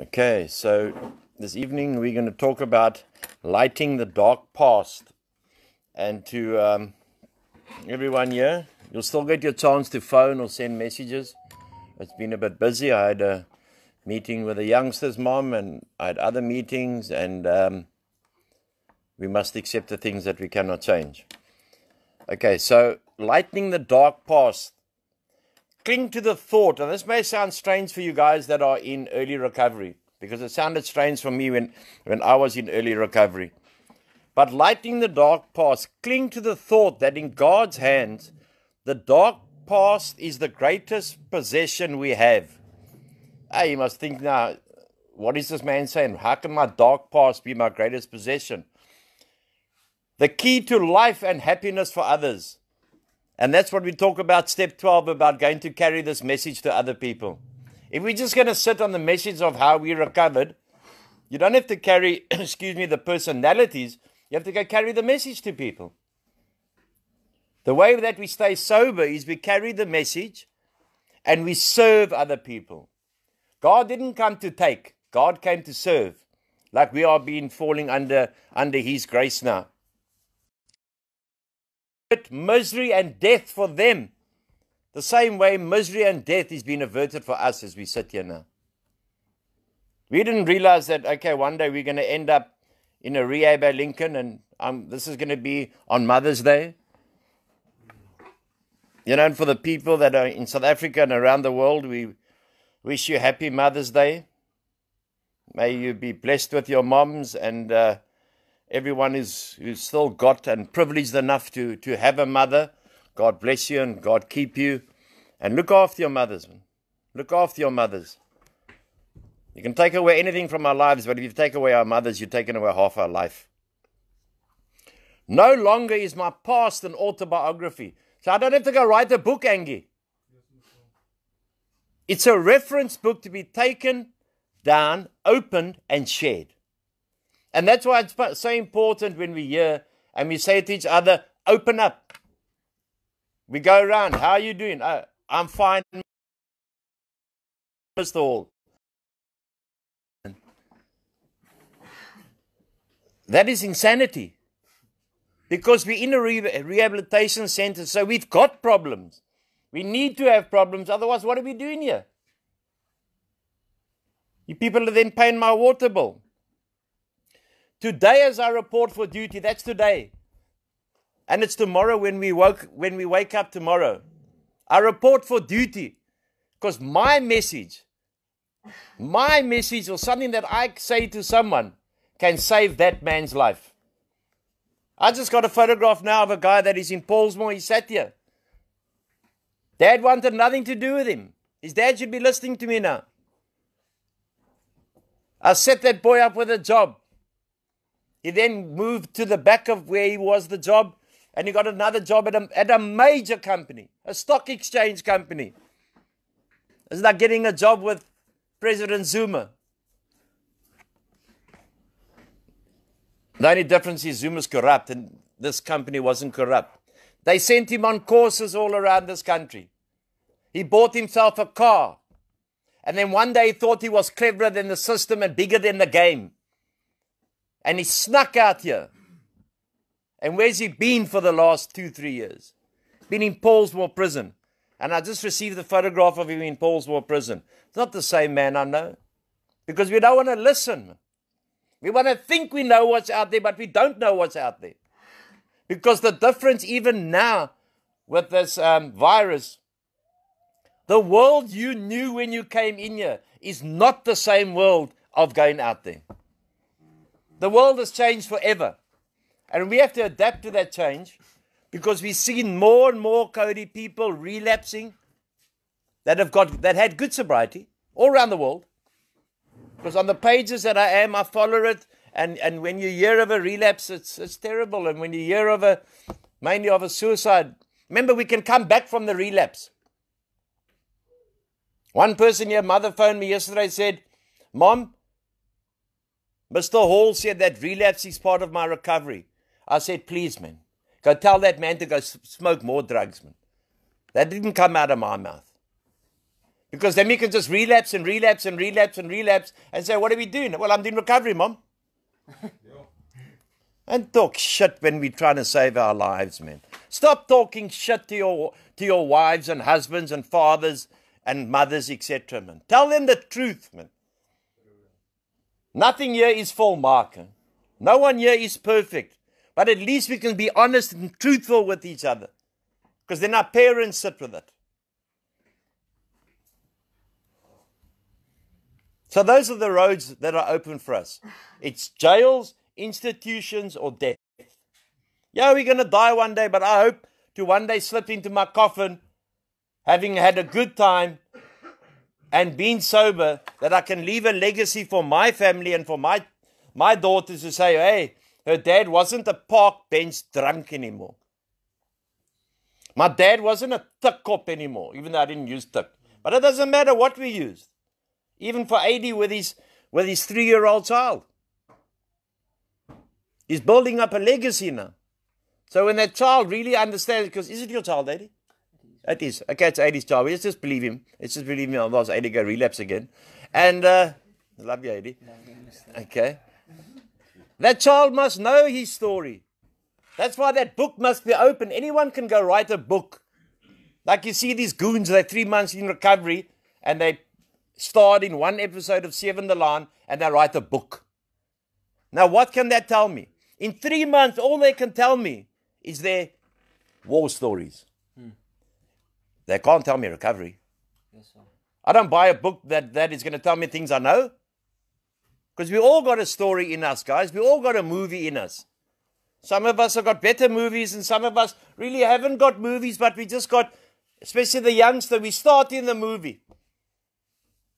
Okay, so this evening we're going to talk about lighting the dark past. And to everyone here, you'll still get your chance to phone or send messages. It's been a bit busy. I had a meeting with the youngsters' mom, and I had other meetings, and we must accept the things that we cannot change. Okay, so lighting the dark past. Cling to the thought, and this may sound strange for you guys that are in early recovery, because it sounded strange for me when I was in early recovery. But lighting the dark past, cling to the thought that in God's hands, the dark past is the greatest possession we have. You must think now, what is this man saying? How can my dark past be my greatest possession? The key to life and happiness for others. And that's what we talk about, step 12, about going to carry this message to other people. If we're just going to sit on the message of how we recovered, you don't have to carry, the personalities. You have to go carry the message to people. The way that we stay sober is we carry the message and we serve other people. God didn't come to take. God came to serve. Like we are being falling under His grace now. Misery and death for them, the same way misery and death is being averted for us as we sit here now. We didn't realize that, okay, one day we're going to end up in a rehab at Lincoln, and this is going to be on Mother's Day. You know, and for the people that are in South Africa and around the world, we wish you happy Mother's Day. May you be blessed with your moms, and everyone who's still got and privileged enough to have a mother. God bless you and God keep you. And look after your mothers. Look after your mothers. You can take away anything from our lives, but if you take away our mothers, you've taken away half our life. No longer is my past an autobiography. So I don't have to go write a book, Angie. It's a reference book to be taken down, opened, and shared. And that's why it's so important when we hear and we say to each other, open up. We go around, how are you doing? Oh, I'm fine, Mr. Hall. That is insanity. Because we're in a rehabilitation center, so we've got problems. We need to have problems, otherwise what are we doing here? You people are then paying my water bill. Today as I report for duty, that's today. And it's tomorrow when we wake up tomorrow. I report for duty because my message or something that I say to someone can save that man's life. I just got a photograph now of a guy that is in Paulsmore. He sat here. Dad wanted nothing to do with him. His dad should be listening to me now. I set that boy up with a job. He then moved to the back of where he was the job, and he got another job at a major company, a stock exchange company. It's like getting a job with President Zuma. The only difference is Zuma's corrupt, and this company wasn't corrupt. They sent him on courses all around this country. He bought himself a car, and then one day he thought he was cleverer than the system and bigger than the game. And he snuck out here. And where's he been for the last 2-3 years? Been in Paulsmore prison. And I just received the photograph of him in Paulsmore prison. It's not the same man I know. Because we don't want to listen. We want to think we know what's out there, but we don't know what's out there. Because the difference even now with this virus, the world you knew when you came in here is not the same world of going out there. The world has changed forever. And we have to adapt to that change because we've seen more and more, Cody, people relapsing that had good sobriety all around the world. Because on the pages that I follow it. And when you hear of a relapse, it's terrible. And when you hear mainly of a suicide, remember we can come back from the relapse. One person here, mother phoned me yesterday, said, Mom, Mr. Hall said that relapse is part of my recovery. I said, please, man, go tell that man to go smoke more drugs, man. That didn't come out of my mouth. Because then we can just relapse and relapse and relapse and relapse and say, what are we doing? Well, I'm doing recovery, Mom. And talk shit when we're trying to save our lives, man. Stop talking shit to your wives and husbands and fathers and mothers, etc., man. Tell them the truth, man. Nothing here is full mark. No one here is perfect. But at least we can be honest and truthful with each other. Because then our parents sit with it. So those are the roads that are open for us. It's jails, institutions, or death. Yeah, we're going to die one day, but I hope to one day slip into my coffin, having had a good time and being sober, that I can leave a legacy for my family and for my daughters to say, hey, her dad wasn't a park bench drunk anymore. My dad wasn't a thick cop anymore, even though I didn't use thick. But it doesn't matter what we used. Even for AD with his 3-year-old child. He's building up a legacy now. So when that child really understands, because is it your child, AD? It is. Okay, it's AD's child. Let's just believe him. Let's just believe him. Otherwise, AD go relapse again. And I love you, AD. Okay. That child must know his story. That's why that book must be open. Anyone can go write a book. Like you see these goons, they're 3 months in recovery, and they starred in one episode of Seven the Line, and they write a book. Now, what can that tell me? In 3 months, all they can tell me is their war stories. They can't tell me recovery. Yes, sir. I don't buy a book that is going to tell me things I know. Because we all got a story in us, guys. We all got a movie in us. Some of us have got better movies, and some of us really haven't got movies, but we just got, especially the youngster, we start in the movie.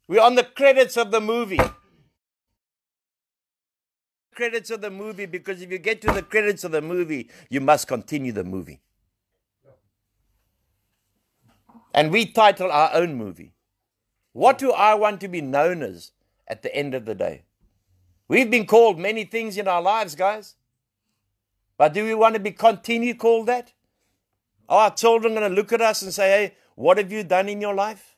We're on the credits of the movie. Credits of the movie, because if you get to the credits of the movie, you must continue the movie. And we title our own movie. What do I want to be known as at the end of the day? We've been called many things in our lives, guys. But do we want to be continue called that? Are our children going to look at us and say, hey, what have you done in your life?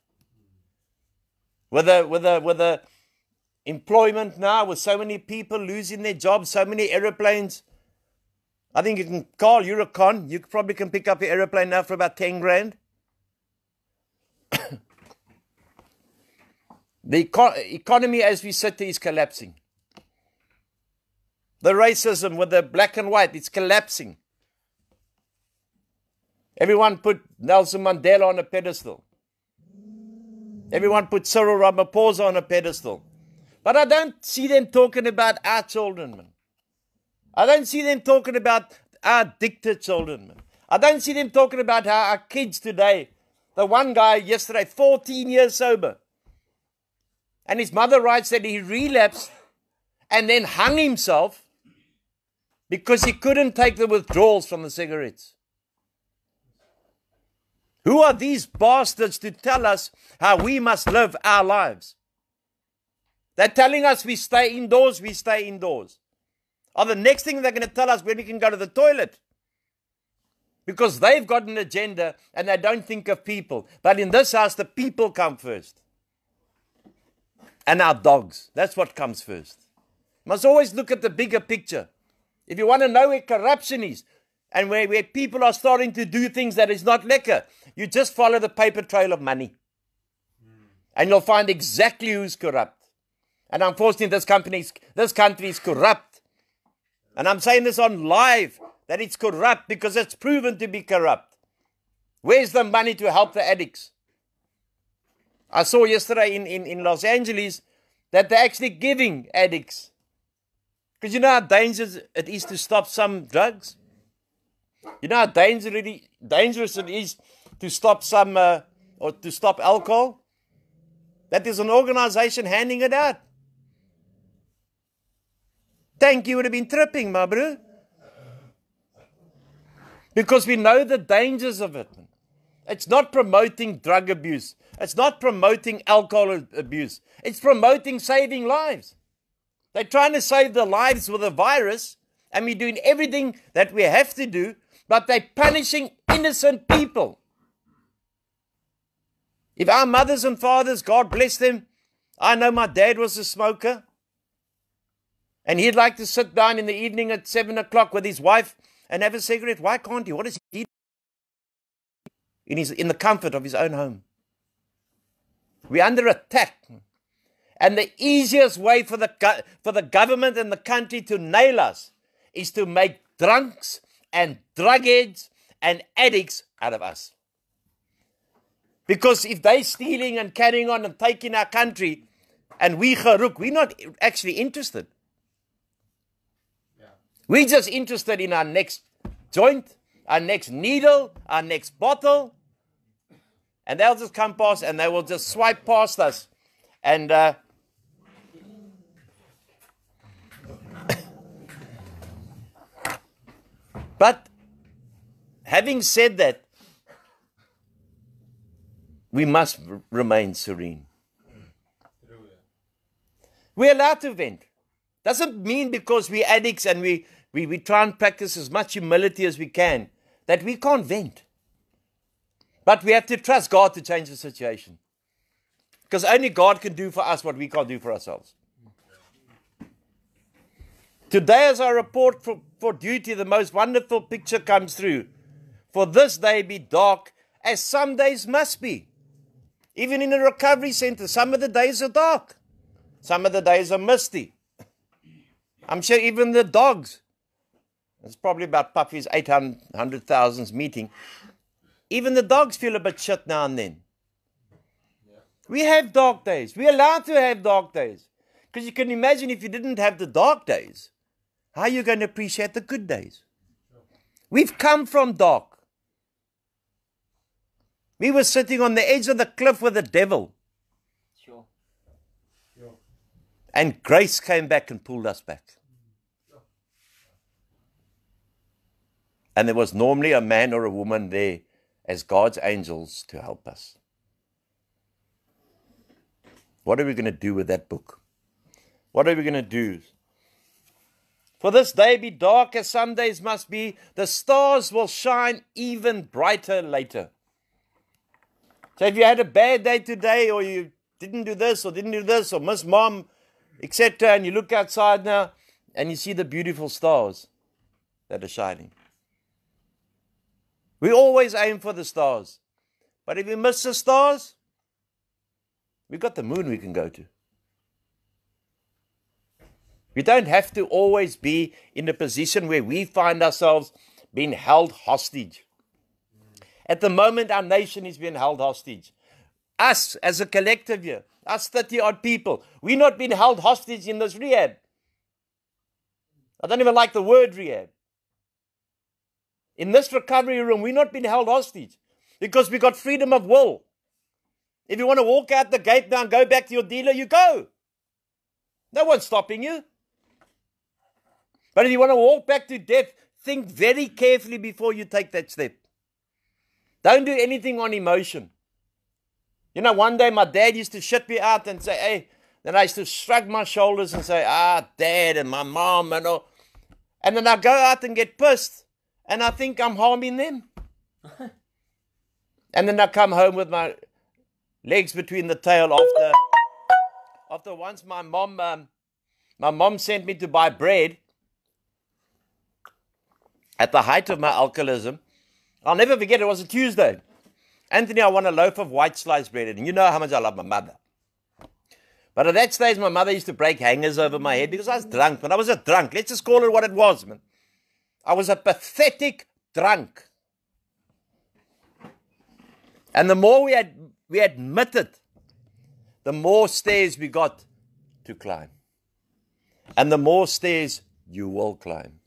With the employment now, with so many people losing their jobs, so many aeroplanes. I think you can, Carl, you're a con. You probably can pick up an aeroplane now for about 10 grand. The economy as we sit here is collapsing. The racism with the black and white, it's collapsing. Everyone put Nelson Mandela on a pedestal. Everyone put Cyril Ramaphosa on a pedestal. But I don't see them talking about our children, man. I don't see them talking about our addicted children, man. I don't see them talking about how our kids today. The one guy yesterday, 14 years sober. And his mother writes that he relapsed and then hung himself because he couldn't take the withdrawals from the cigarettes. Who are these bastards to tell us how we must live our lives? They're telling us we stay indoors, we stay indoors. Or the next thing they're going to tell us when we can go to the toilet. Because they've got an agenda and they don't think of people. But in this house, the people come first. And our dogs. That's what comes first. You must always look at the bigger picture. If you want to know where corruption is, and where people are starting to do things that is not lekker, you just follow the paper trail of money. And you'll find exactly who's corrupt. And unfortunately, this country is corrupt. And I'm saying this on live, that it's corrupt because it's proven to be corrupt. Where's the money to help the addicts? I saw yesterday in Los Angeles that they're actually giving addicts. Because you know how dangerous it is to stop some drugs? You know how dangerous it is to stop some, or to stop alcohol? That is an organization handing it out. Thank you would have been tripping, my bro. Because we know the dangers of it. It's not promoting drug abuse. It's not promoting alcohol abuse. It's promoting saving lives. They're trying to save the lives with a virus, and we're doing everything that we have to do, but they're punishing innocent people. If our mothers and fathers, God bless them, I know my dad was a smoker, and he'd like to sit down in the evening at 7 o'clock with his wife and have a cigarette. Why can't he? What does he do? In the comfort of his own home. We're under attack. And the easiest way for the government and the country to nail us is to make drunks and drugheads and addicts out of us. Because if they're stealing and carrying on and taking our country and we're not actually interested. Yeah. We're just interested in our next joint, our next needle, our next bottle. And they'll just come past and they will just swipe past us. And but having said that, we must remain serene. We're allowed to vent. Doesn't mean because we're addicts and we try and practice as much humility as we can that we can't vent. But we have to trust God to change the situation. Because only God can do for us what we can't do for ourselves. Today, as I report for duty, the most wonderful picture comes through. For this day be dark, as some days must be. Even in a recovery center, some of the days are dark. Some of the days are misty. I'm sure even the dogs, it's probably about Puffy's 800,000th meeting, even the dogs feel a bit shit now and then. Yeah. We have dark days. We're allowed to have dark days. Because you can imagine if you didn't have the dark days, how are you going to appreciate the good days? We've come from dark. We were sitting on the edge of the cliff with the devil. Sure. And grace came back and pulled us back. And there was normally a man or a woman there as God's angels to help us. What are we going to do with that book? What are we going to do? For this day be dark as some days must be, the stars will shine even brighter later. So if you had a bad day today, or you didn't do this, or missed mom, etc., and you look outside now, and you see the beautiful stars that are shining. We always aim for the stars. But if we miss the stars, we've got the moon we can go to. We don't have to always be in a position where we find ourselves being held hostage. At the moment, our nation is being held hostage. Us, as a collective here, us 30-odd people, we're not being held hostage in this rehab. I don't even like the word rehab. In this recovery room, we're not being held hostage because we got freedom of will. If you want to walk out the gate now and go back to your dealer, you go. No one's stopping you. But if you want to walk back to death, think very carefully before you take that step. Don't do anything on emotion. You know, one day my dad used to shut me out and say, hey, then I used to shrug my shoulders and say, dad and my mom and all. And then I go out and get pissed. And I think I'm harming them. And then I come home with my legs between the tail after once my mom sent me to buy bread at the height of my alcoholism. I'll never forget, it was a Tuesday. Anthony, I want a loaf of white sliced bread. And you know how much I love my mother. But at that stage, my mother used to break hangers over my head because I was drunk. But I was a drunk. Let's just call it what it was, man. I was a pathetic drunk. And the more we admitted, the more stairs we got to climb. And the more stairs you will climb.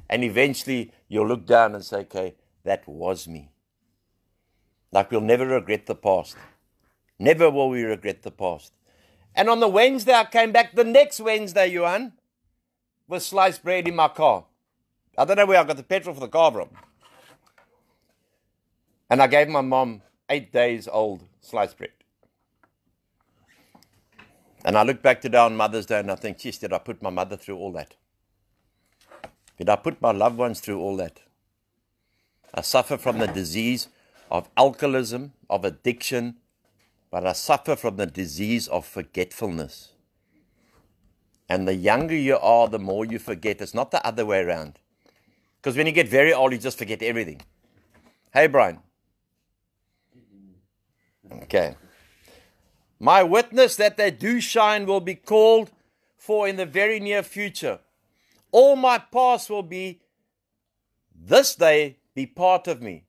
And eventually you'll look down and say, okay, that was me. Like we'll never regret the past. Never will we regret the past. And on the Wednesday, I came back the next Wednesday, Johan, with sliced bread in my car. I don't know where I got the petrol for the car from. And I gave my mom 8 days old sliced bread. And I look back today on Mother's Day and I think, geez, did I put my mother through all that? Did I put my loved ones through all that? I suffer from the disease of alcoholism, of addiction, but I suffer from the disease of forgetfulness. And the younger you are, the more you forget. It's not the other way around. Because when you get very old, you just forget everything. Hey, Brian. Okay. My witness that they do shine will be called for in the very near future. All my past will be this day be part of me.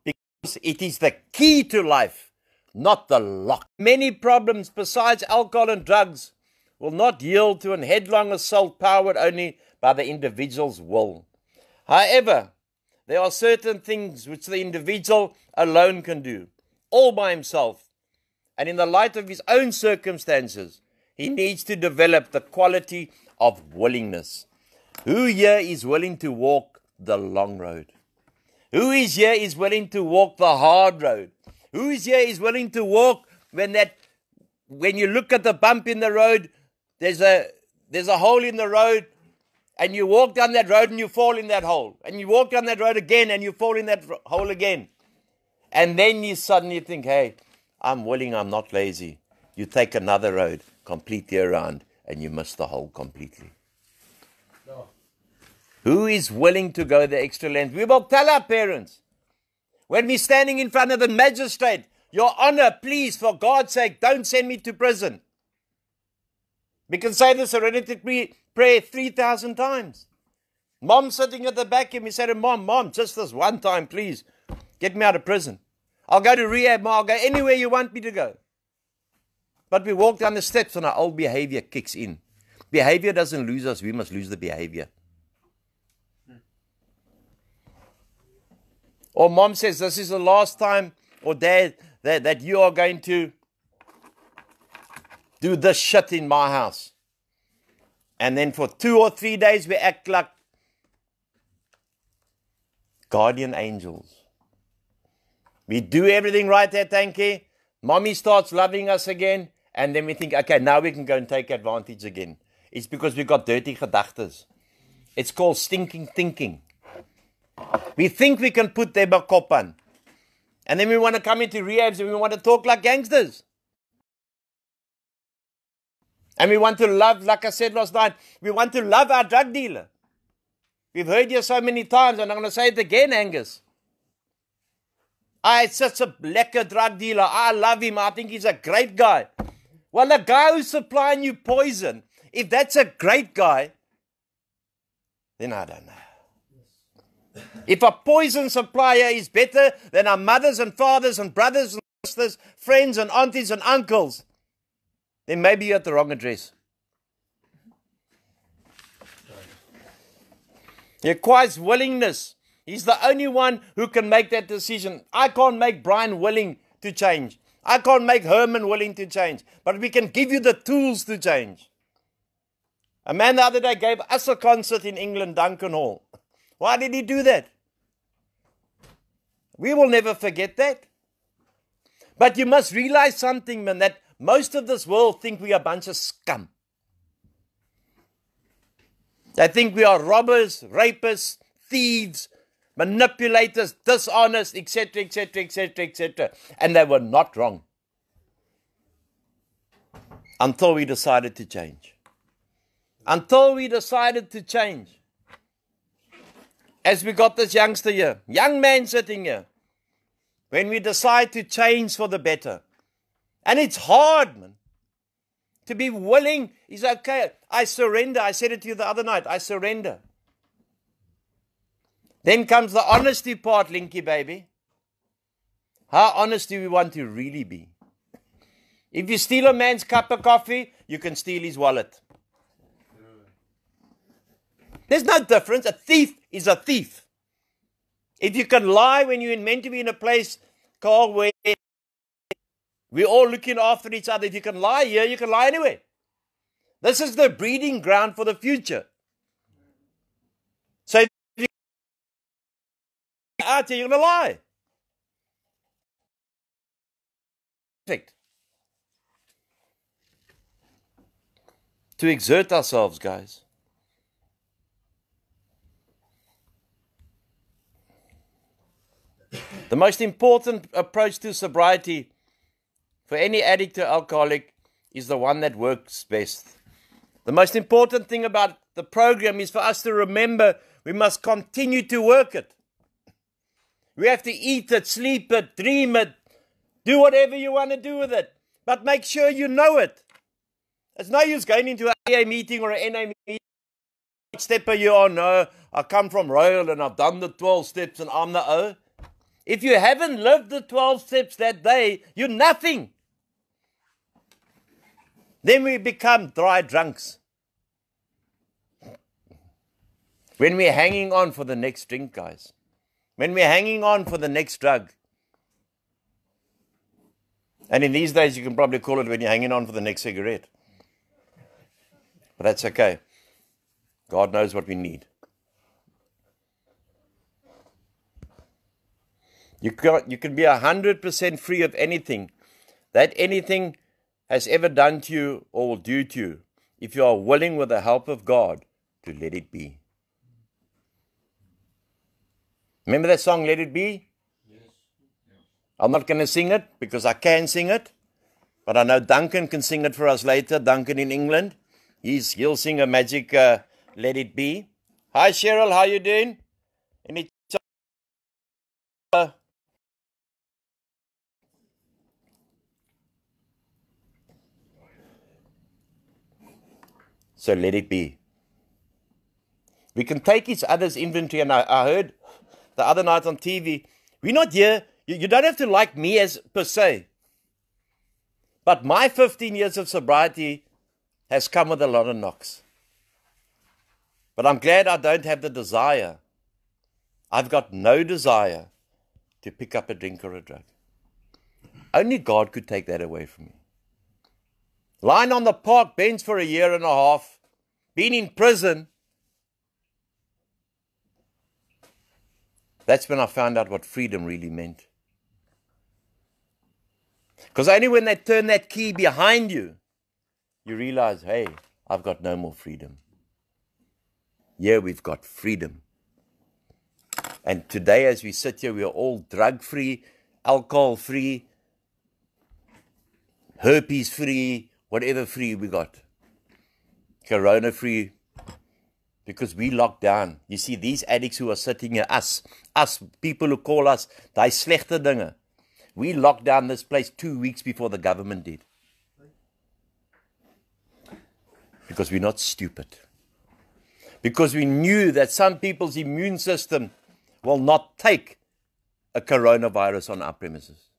Because it is the key to life, not the lock. Many problems besides alcohol and drugs will not yield to an headlong assault powered only by the individual's will. However, there are certain things which the individual alone can do, all by himself. And in the light of his own circumstances, he needs to develop the quality of willingness. Who here is willing to walk the long road? Who is here is willing to walk the hard road? Who is here is willing to walk when you look at the bump in the road, there's a hole in the road, and you walk down that road and you fall in that hole. And you walk down that road again and you fall in that hole again. And then you suddenly think, hey, I'm willing, I'm not lazy. You take another road completely around and you miss the hole completely. No. Who is willing to go the extra length? We will tell our parents, when we're standing in front of the magistrate, Your Honor, please, for God's sake, don't send me to prison. We can say this hereditary prayer 3,000 times. Mom sitting at the back of me said, Mom, just this one time, please, get me out of prison. I'll go to rehab, I'll go anywhere you want me to go. But we walk down the steps and our old behavior kicks in. Behavior doesn't lose us, we must lose the behavior. Or Mom says, this is the last time, or Dad, that you are going to do this shit in my house. And then for 2 or 3 days we act like guardian angels. We do everything right there, Tanky. Mommy starts loving us again. And then we think, okay, now we can go and take advantage again. It's because we've got dirty gedagtes. It's called stinking thinking. We think we can put them a kop on. And then we want to come into rehabs and we want to talk like gangsters. And we want to love, like I said last night, we want to love our drug dealer. We've heard you so many times, and I'm going to say it again, Angus. It's such a lekker drug dealer. I love him. I think he's a great guy. Well, the guy who's supplying you poison, if that's a great guy, then I don't know. If a poison supplier is better than our mothers and fathers and brothers and sisters, friends and aunties and uncles, then maybe you're at the wrong address. He requires willingness. He's the only one who can make that decision. I can't make Brian willing to change. I can't make Herman willing to change. But we can give you the tools to change. A man the other day gave us a concert in England, Duncan Hall. Why did he do that? We will never forget that. But you must realize something, man, that most of this world think we are a bunch of scum. They think we are robbers, rapists, thieves, manipulators, dishonest, etc., etc., etc., etc. And they were not wrong. Until we decided to change. Until we decided to change. As we got this youngster here, young man sitting here, when we decide to change for the better. And it's hard, man. To be willing is okay. I surrender. I said it to you the other night. I surrender. Then comes the honesty part, Linky baby. How honest do we want to really be? If you steal a man's cup of coffee, you can steal his wallet. There's no difference. A thief is a thief. If you can lie when you're meant to be in a place called where we're all looking after each other. If you can lie here, you can lie anywhere. This is the breeding ground for the future. So if you're out here, you're going to lie. Perfect. To exert ourselves, guys. The most important approach to sobriety for any addict or alcoholic is the one that works best. The most important thing about the program is for us to remember we must continue to work it. We have to eat it, sleep it, dream it, do whatever you want to do with it. But make sure you know it. It's no use going into an AA meeting or an NA meeting. What step are you on? No, I come from RAEL and I've done the 12 steps and I'm the O. If you haven't lived the 12 steps that day, you're nothing. Then we become dry drunks. When we're hanging on for the next drink, guys. When we're hanging on for the next drug. And in these days, you can probably call it when you're hanging on for the next cigarette. But that's okay. God knows what we need. You can be 100% free of anything that anything has ever done to you or will do to you if you are willing with the help of God to let it be. Remember that song, Let It Be? Yes. I'm not going to sing it because I can sing it. But I know Duncan can sing it for us later. Duncan in England. He'll sing a magic Let It Be. Hi Cheryl, how you doing? Any So let it be. We can take each other's inventory, and I heard the other night on TV, we're not here, you don't have to like me as per se. But my 15 years of sobriety has come with a lot of knocks. But I'm glad I don't have the desire. I've got no desire to pick up a drink or a drug. Only God could take that away from me. Lying on the park bench for 1.5 years, being in prison. That's when I found out what freedom really meant. Because only when they turn that key behind you, you realize, hey, I've got no more freedom. Yeah, we've got freedom. And today as we sit here, we are all drug-free, alcohol-free, herpes-free, whatever free we got. Corona-free. Because we locked down. You see, these addicts who are sitting here, us people who call us, die slechte dinge. We locked down this place 2 weeks before the government did. Because we're not stupid. Because we knew that some people's immune system will not take a coronavirus on our premises.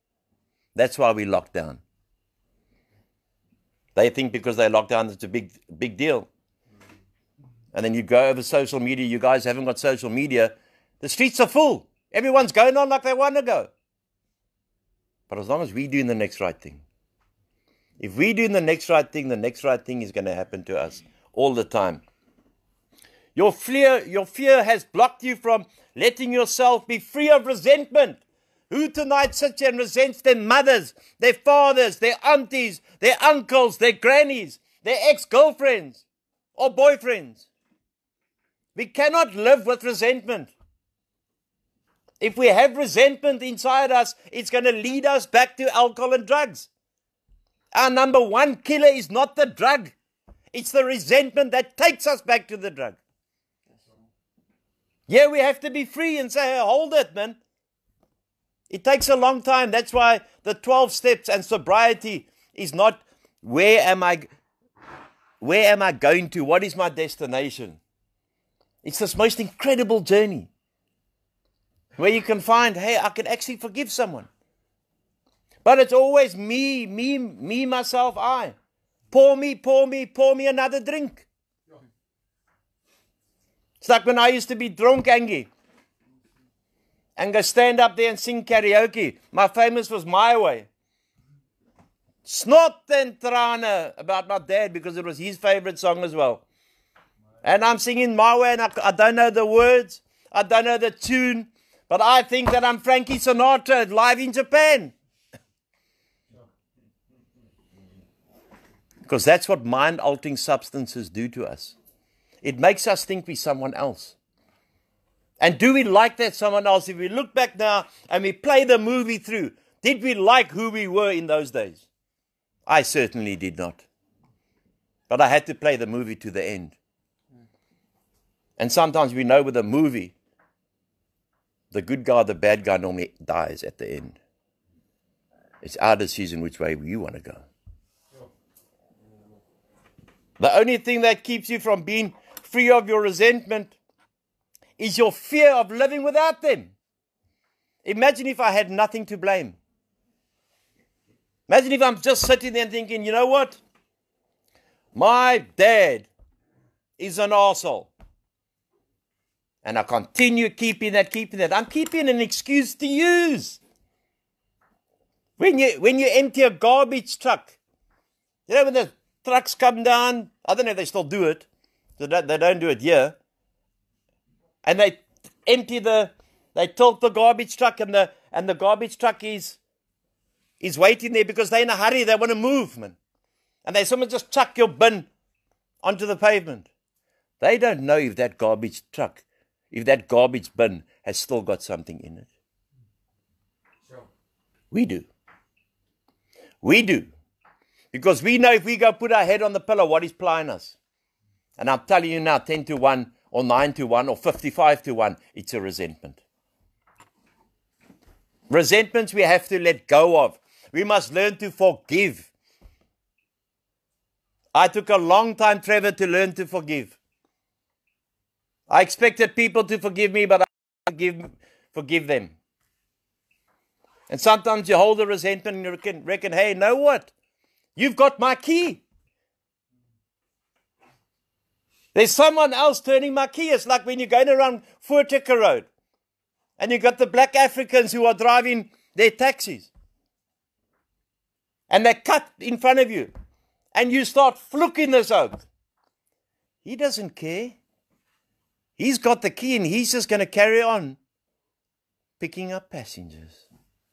That's why we locked down. They think because they locked down, it's a big deal. And then you go over social media, you guys haven't got social media, the streets are full. Everyone's going on like they want to go. But as long as we're doing the next right thing. If we're doing the next right thing is going to happen to us all the time. Your fear has blocked you from letting yourself be free of resentment. Who tonight sits here and resents their mothers, their fathers, their aunties, their uncles, their grannies, their ex-girlfriends or boyfriends? We cannot live with resentment. If we have resentment inside us, it's going to lead us back to alcohol and drugs. Our number one killer is not the drug. It's the resentment that takes us back to the drug. Yeah, we have to be free and say, hey, hold it, man. It takes a long time. That's why the 12 steps and sobriety is not where am I going to? What is my destination? It's this most incredible journey where you can find, hey, I can actually forgive someone. But it's always me, myself, I. Pour me another drink. It's like when I used to be drunk, Angie, and go stand up there and sing karaoke. My famous was My Way. Snot and trane about my dad because it was his favorite song as well. And I'm singing My Way and I don't know the words. I don't know the tune. But I think that I'm Frankie Sinatra live in Japan. Because that's what mind-altering substances do to us. It makes us think we're someone else. And do we like that someone else? If we look back now and we play the movie through, did we like who we were in those days? I certainly did not. But I had to play the movie to the end. And sometimes we know with a movie, the good guy, the bad guy normally dies at the end. It's our decision which way you want to go. The only thing that keeps you from being free of your resentment is your fear of living without them. Imagine if I had nothing to blame. Imagine if I'm just sitting there and thinking, you know what? My dad is an arsehole. And I continue keeping that. I'm keeping an excuse to use. When you empty a garbage truck, you know when the trucks come down, I don't know if they still do it. They don't do it here. And they tilt the garbage truck, and the garbage truck is waiting there because they're in a hurry. They want to move, man. And someone just chuck your bin onto the pavement. They don't know if that garbage bin has still got something in it. Sure. We do. We do. Because we know if we go put our head on the pillow, what is plying us. And I'm telling you now, 10 to 1 or 9 to 1 or 55 to 1, it's a resentment. Resentments we have to let go of. We must learn to forgive. I took a long time, Trevor, to learn to forgive. I expected people to forgive me, but I didn't forgive them. And sometimes you hold a resentment and you reckon, hey, know what? You've got my key. There's someone else turning my key. It's like when you're going around Voortrekker Road and you've got the black Africans who are driving their taxis. And they cut in front of you. And you start fluking this out. He doesn't care. He's got the key and he's just going to carry on picking up passengers.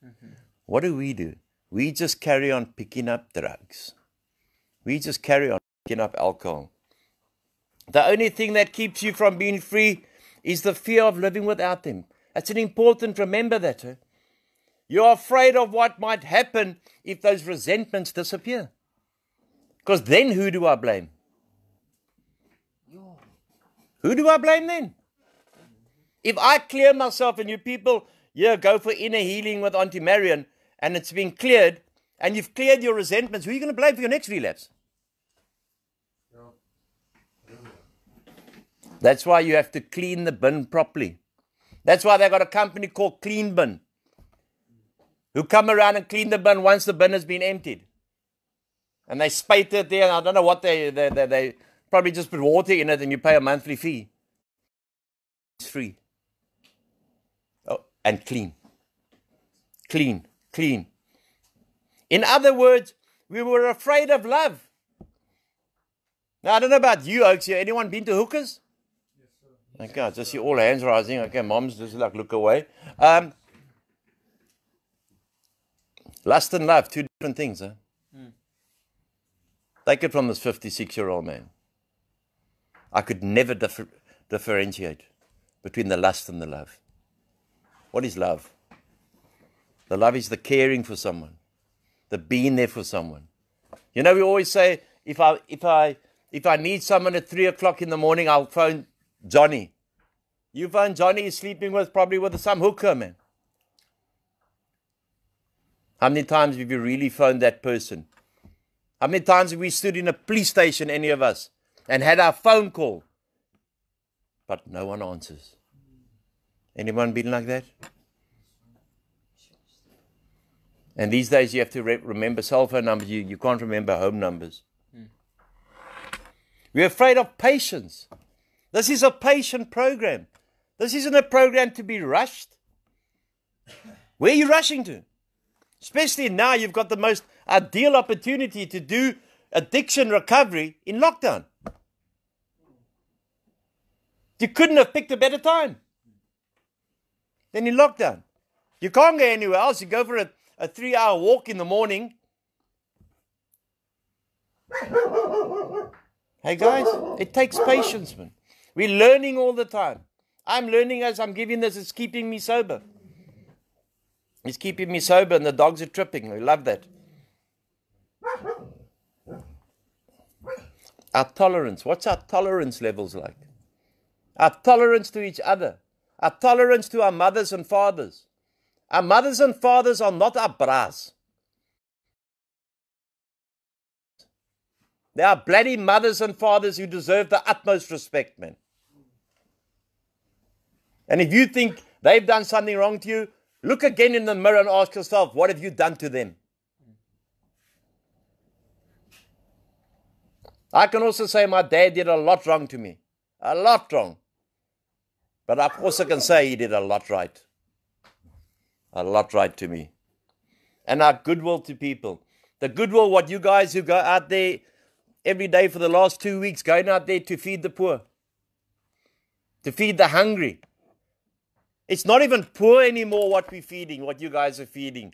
Mm-hmm. What do? We just carry on picking up drugs. We just carry on picking up alcohol. The only thing that keeps you from being free is the fear of living without them. That's an important, remember that. Eh? You're afraid of what might happen if those resentments disappear. Because then who do I blame? Who do I blame then? If I clear myself and you people go for inner healing with Auntie Marion and it's been cleared and you've cleared your resentments, who are you going to blame for your next relapse? That's why you have to clean the bin properly. That's why they've got a company called Clean Bin who come around and clean the bin once the bin has been emptied. And they spate it there, and I don't know what they probably just put water in it and you pay a monthly fee. It's free. Oh, and clean. Clean. Clean. In other words, we were afraid of love. Now, I don't know about you, Oaks here. Anyone been to hookers? Yes, sir. Okay, I just see all hands rising. Okay, moms just like look away. Lust and love, two different things, huh? Take it from this 56-year-old man. I could never differentiate between the lust and the love. What is love? The love is the caring for someone, the being there for someone. You know, we always say, if I need someone at 3 o'clock in the morning, I'll phone Johnny. You phone Johnny, he's sleeping probably with some hooker, man. How many times have you really phoned that person? How many times have we stood in a police station, any of us, and had our phone call, but no one answers? Anyone been like that? And these days you have to remember cell phone numbers. You can't remember home numbers. We're afraid of patience. This is a patient program. This isn't a program to be rushed. Where are you rushing to? Especially now you've got the most ideal opportunity to do addiction recovery in lockdown. You couldn't have picked a better time than in lockdown. You can't go anywhere else. You go for a 3-hour walk in the morning. Hey guys, it takes patience, man. We're learning all the time. I'm learning as I'm giving this. It's keeping me sober. It's keeping me sober and the dogs are tripping. I love that. Our tolerance. What's our tolerance levels like? Our tolerance to each other. Our tolerance to our mothers and fathers. Our mothers and fathers are not our bras. They are bloody mothers and fathers who deserve the utmost respect, man. And if you think they've done something wrong to you, look again in the mirror and ask yourself, what have you done to them? I can also say my dad did a lot wrong to me. A lot wrong. But I also can say he did a lot right. A lot right to me. And our goodwill to people. The goodwill, what you guys who go out there every day for the last 2 weeks, going out there to feed the poor. To feed the hungry. It's not even poor anymore what we're feeding, what you guys are feeding.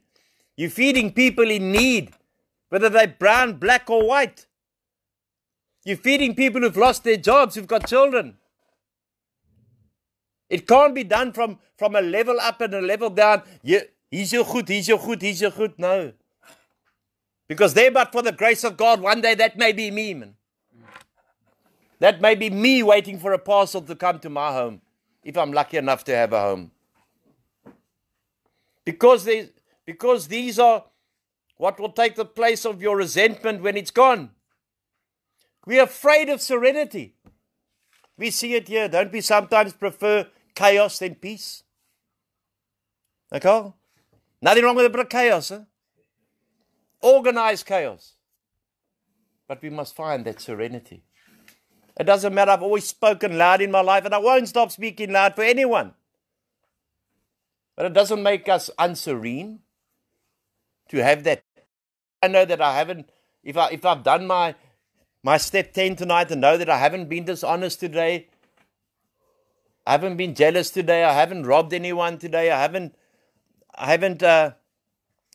You're feeding people in need, whether they're brown, black or white. You're feeding people who've lost their jobs, who've got children. It can't be done from a level up and a level down. He's your good, he's your good, he's your good. No. Because there, but for the grace of God, one day that may be me, man. That may be me waiting for a parcel to come to my home, if I'm lucky enough to have a home. Because these are what will take the place of your resentment when it's gone. We're afraid of serenity. We see it here. Don't we sometimes prefer chaos than peace? Okay? Nothing wrong with a bit of chaos. Organized chaos. But we must find that serenity. It doesn't matter. I've always spoken loud in my life, and I won't stop speaking loud for anyone. But it doesn't make us unserene to have that. I know that I haven't, if I've done my step 10 tonight and know that I haven't been dishonest today, I haven't been jealous today, I haven't robbed anyone today, I haven't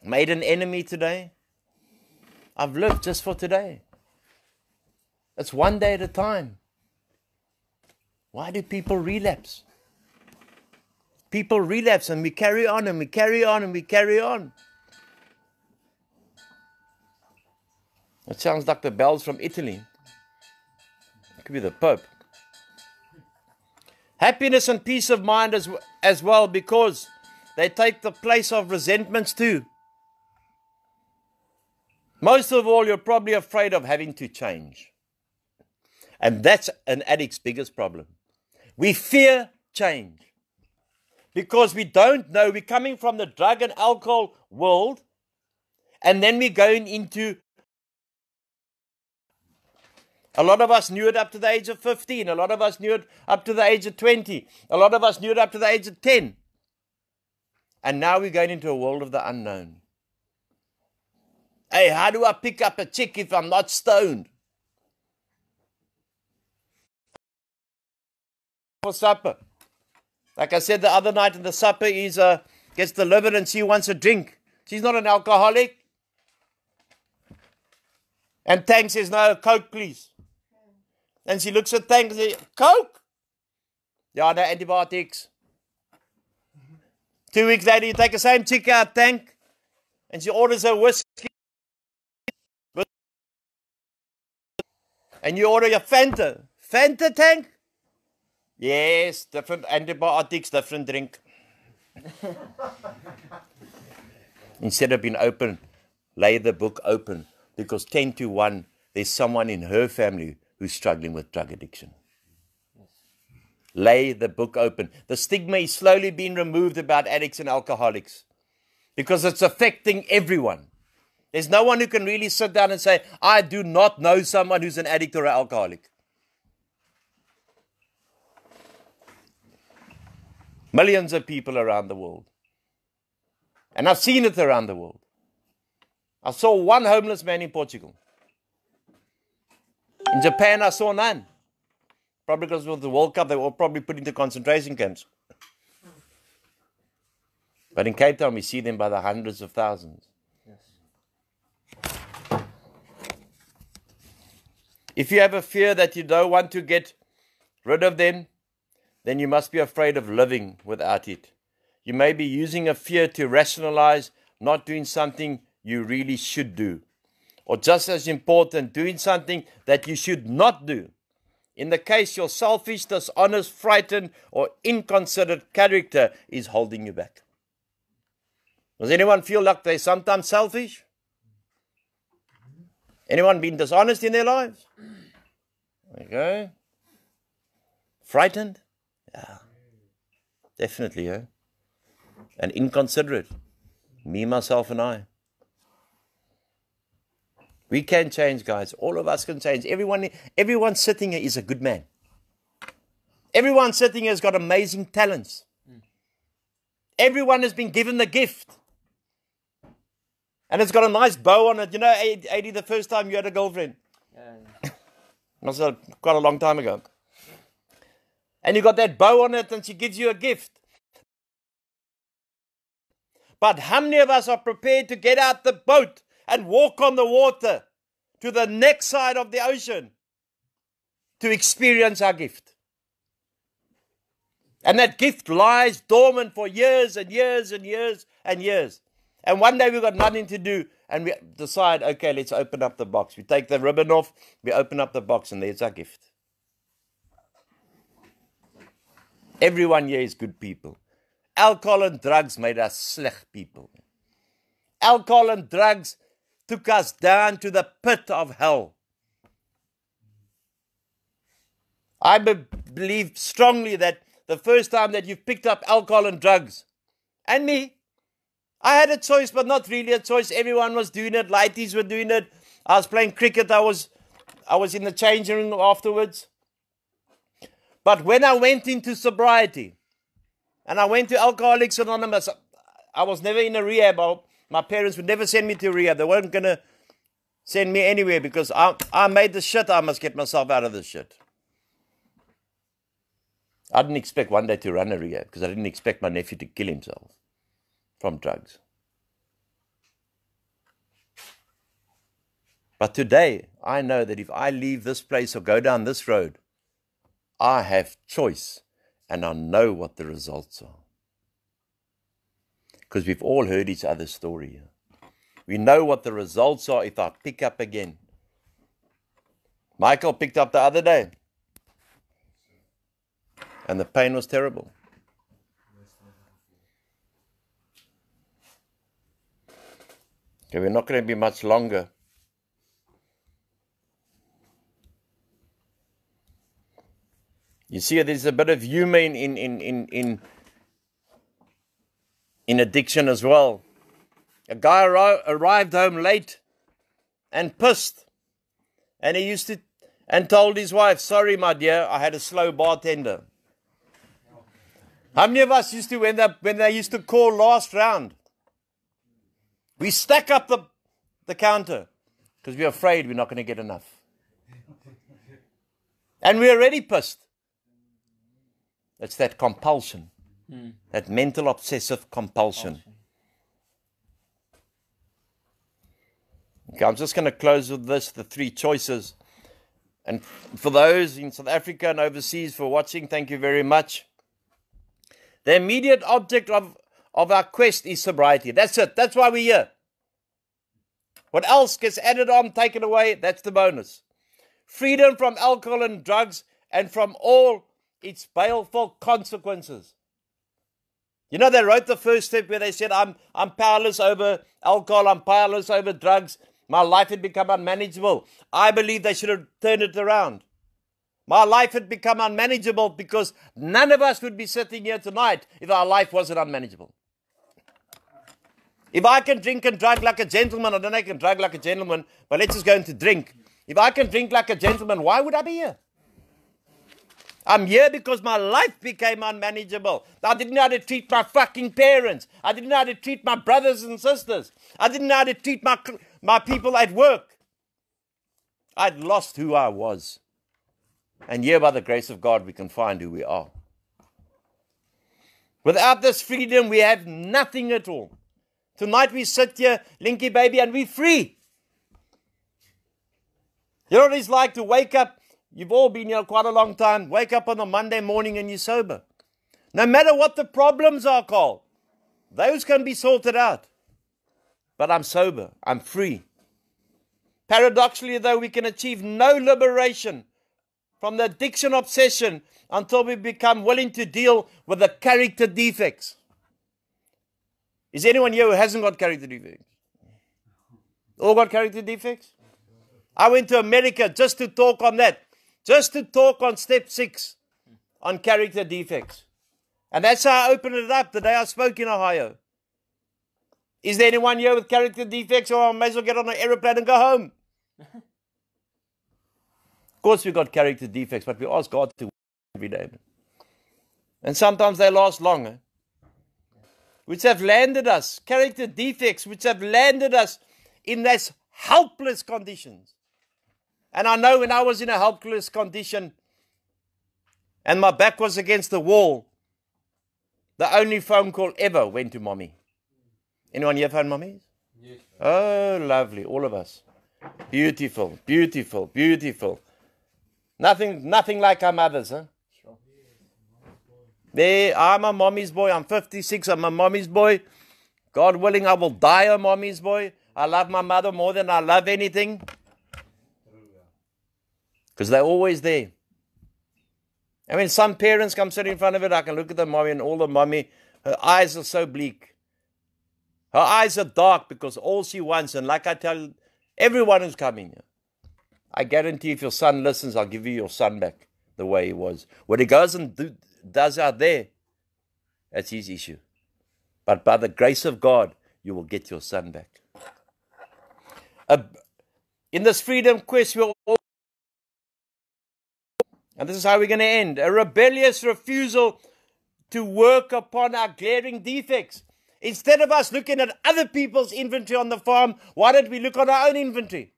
made an enemy today. I've lived just for today. It's one day at a time. Why do people relapse? People relapse and we carry on and we carry on and we carry on. It sounds like the bells from Italy. It could be the Pope. Happiness and peace of mind as well, because they take the place of resentments too. Most of all, you're probably afraid of having to change. And that's an addict's biggest problem. We fear change. Because we don't know, we're coming from the drug and alcohol world, and then we're going into. A lot of us knew it up to the age of 15. A lot of us knew it up to the age of 20. A lot of us knew it up to the age of 10. And now we're going into a world of the unknown. Hey, how do I pick up a chick if I'm not stoned? For supper. Like I said the other night in the supper, he gets delivered and she wants a drink. She's not an alcoholic. And Tang says, no, Coke please. And she looks at Tang and says, Coke? Yeah, no antibiotics. 2 weeks later, you take the same chick out, Tang, and she orders her whiskey. And you order your Fanta. Fanta, Tang? Yes, different antibiotics, different drink. Instead of being open, lay the book open. Because 10 to 1, there's someone in her family who's struggling with drug addiction. Lay the book open. The stigma is slowly being removed about addicts and alcoholics. Because it's affecting everyone. There's no one who can really sit down and say, I do not know someone who's an addict or an alcoholic. Millions of people around the world. And I've seen it around the world. I saw one homeless man in Portugal. In Japan, I saw none. Probably because of the World Cup, they were probably put into concentration camps. But in Cape Town, we see them by the hundreds of thousands. Yes. If you have a fear that you don't want to get rid of them, then you must be afraid of living without it. You may be using a fear to rationalize not doing something you really should do. or just as important, doing something that you should not do. In the case your selfish, dishonest, frightened, or inconsiderate character is holding you back. Does anyone feel like they're sometimes selfish? Anyone been dishonest in their lives? Okay. Frightened? Yeah. Definitely, eh? And inconsiderate. Me, myself, and I. We can change, guys. All of us can change. Everyone sitting here is a good man. Everyone sitting here has got amazing talents. Everyone has been given the gift. And it's got a nice bow on it. You know, 80, the first time you had a girlfriend. Yeah. Must have quite a long time ago. And you got that bow on it and she gives you a gift. But how many of us are prepared to get out the boat and walk on the water to the next side of the ocean to experience our gift? And that gift lies dormant for years and years and years and years. And one day we've got nothing to do and we decide, okay, let's open up the box. We take the ribbon off, we open up the box, and there's our gift. Everyone here is good people. Alcohol and drugs made us slecht people. Alcohol and drugs took us down to the pit of hell. I believe strongly that the first time that you've picked up alcohol and drugs, and me, I had a choice, but not really a choice. Everyone was doing it. Lighties were doing it. I was playing cricket. I was in the changing room afterwards. But when I went into sobriety, and I went to Alcoholics Anonymous, I was never in a rehab. My parents would never send me to rehab. They weren't going to send me anywhere because I made the shit. I must get myself out of this shit. I didn't expect one day to run a rehab because I didn't expect my nephew to kill himself from drugs. But today, I know that if I leave this place or go down this road, I have choice and I know what the results are. Because we've all heard each other's story. We know what the results are if I pick up again. Michael picked up the other day. And the pain was terrible. Okay, we're not going to be much longer. You see, there's a bit of humor in addiction as well. A guy arrived home late and pissed. And he told his wife, "Sorry, my dear, I had a slow bartender." How many of us used to, when they used to call last round, we stack up the counter because we're afraid we're not going to get enough. And we're already pissed. It's that compulsion, that mental obsessive compulsion. Okay, I'm just going to close with this, the three choices. And for those in South Africa and overseas for watching, thank you very much. The immediate object of our quest is sobriety. That's it. That's why we're here. What else gets added on, taken away, that's the bonus. Freedom from alcohol and drugs and from all its baleful consequences. You know, they wrote the first step where they said, I'm powerless over alcohol, I'm powerless over drugs. My life had become unmanageable. I believe they should have turned it around. My life had become unmanageable because none of us would be sitting here tonight if our life wasn't unmanageable. If I can drink and drug like a gentleman, I don't know if I can drug like a gentleman, but let's just go into drink. If I can drink like a gentleman, why would I be here? I'm here because my life became unmanageable. I didn't know how to treat my fucking parents. I didn't know how to treat my brothers and sisters. I didn't know how to treat my people at work. I'd lost who I was. And here, by the grace of God, we can find who we are. Without this freedom, we have nothing at all. Tonight we sit here, Linky baby, and we're free. You know what it's like to wake up? You've all been here quite a long time. Wake up on a Monday morning and you're sober. No matter what the problems are, Carl, those can be sorted out. But I'm sober. I'm free. Paradoxically, though, we can achieve no liberation from the addiction obsession until we become willing to deal with the character defects. Is anyone here who hasn't got character defects? All got character defects? I went to America just to talk on that. Just to talk on step 6 on character defects. And that's how I opened it up the day I spoke in Ohio. Is there anyone here with character defects, or I may as well get on an aeroplane and go home? Of course we got character defects, but we ask God to every day. And sometimes they last longer. Which have landed us, character defects, which have landed us in this helpless conditions. And I know when I was in a helpless condition and my back was against the wall, the only phone call ever went to mommy. Anyone here phone mommies? Yes. Oh, lovely, all of us. Beautiful, beautiful, beautiful. Nothing like our mothers, huh? Sure. There, I'm a mommy's boy. I'm 56. I'm a mommy's boy. God willing, I will die a mommy's boy. I love my mother more than I love anything. Because they're always there. I mean, some parents come sit in front of it, I can look at the mommy and all the mommy, her eyes are so bleak. Her eyes are dark because all she wants, and like I tell everyone who's coming here, I guarantee if your son listens, I'll give you your son back the way he was. What he goes and does out there, that's his issue. But by the grace of God, you will get your son back. In this freedom quest, we're all, and this is how we're going to end, a rebellious refusal to work upon our glaring defects. Instead of us looking at other people's inventory on the farm, why don't we look at our own inventory?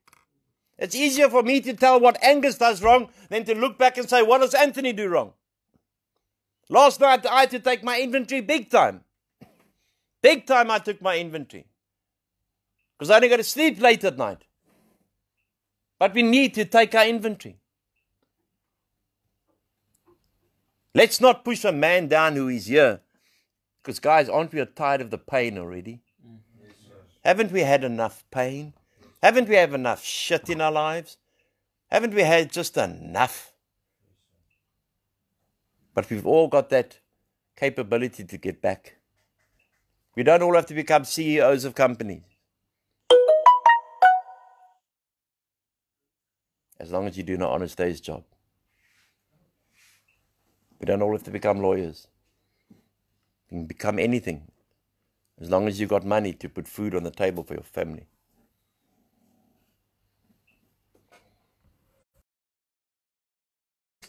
It's easier for me to tell what Angus does wrong than to look back and say, what does Anthony do wrong? Last night, I had to take my inventory big time. Big time I took my inventory. Because I only got to sleep late at night. But we need to take our inventory. Let's not push a man down who is here. Because guys, aren't we tired of the pain already? Yes, haven't we had enough pain? Haven't we had enough shit in our lives? Haven't we had just enough? But we've all got that capability to get back. We don't all have to become CEOs of companies. As long as you do an honest day's job. We don't all have to become lawyers. You can become anything. As long as you've got money to put food on the table for your family.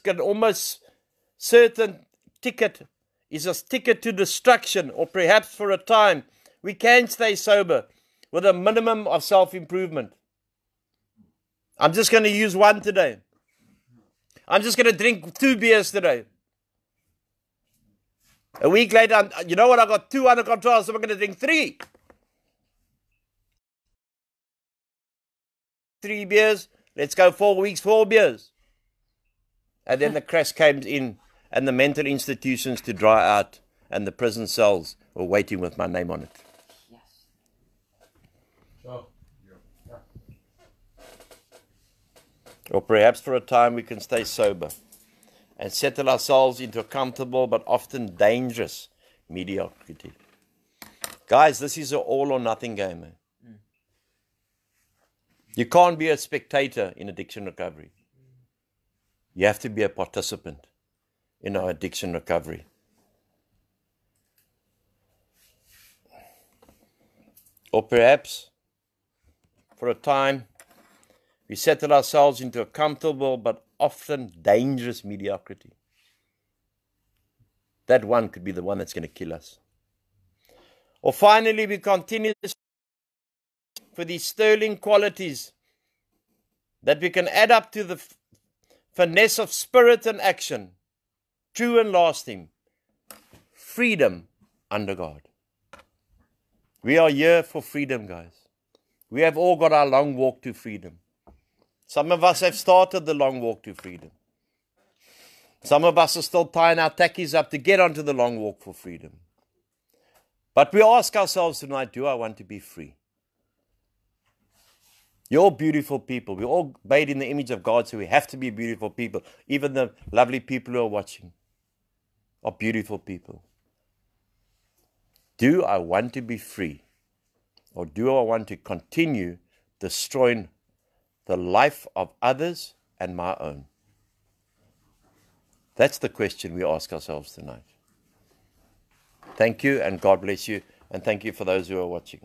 An almost certain ticket is a ticket to destruction, or perhaps for a time we can stay sober with a minimum of self-improvement. I'm just going to use one today. I'm just going to drink 2 beers today. A week later, you know what, I got 2 under control, so I'm going to drink 3. 3 beers, let's go 4 weeks, 4 beers. And then the crash came in, and the mental institutions to dry out, and the prison cells were waiting with my name on it. Yes. Or perhaps for a time we can stay sober and settle ourselves into a comfortable but often dangerous mediocrity. Guys, this is an all or nothing game. You can't be a spectator in addiction recovery. You have to be a participant in our addiction recovery. Or perhaps, for a time, we settle ourselves into a comfortable but often dangerous mediocrity. That one could be the one that's going to kill us. Or finally, we continue for these sterling qualities that we can add up to the finesse of spirit and action, true and lasting, freedom under God. We are here for freedom, guys. We have all got our long walk to freedom. Some of us have started the long walk to freedom. Some of us are still tying our tackies up to get onto the long walk for freedom. But we ask ourselves tonight, do I want to be free? You're all beautiful people. We're all made in the image of God, so we have to be beautiful people. Even the lovely people who are watching are beautiful people. Do I want to be free? Or do I want to continue destroying the life of others and my own? That's the question we ask ourselves tonight. Thank you, and God bless you. And thank you for those who are watching.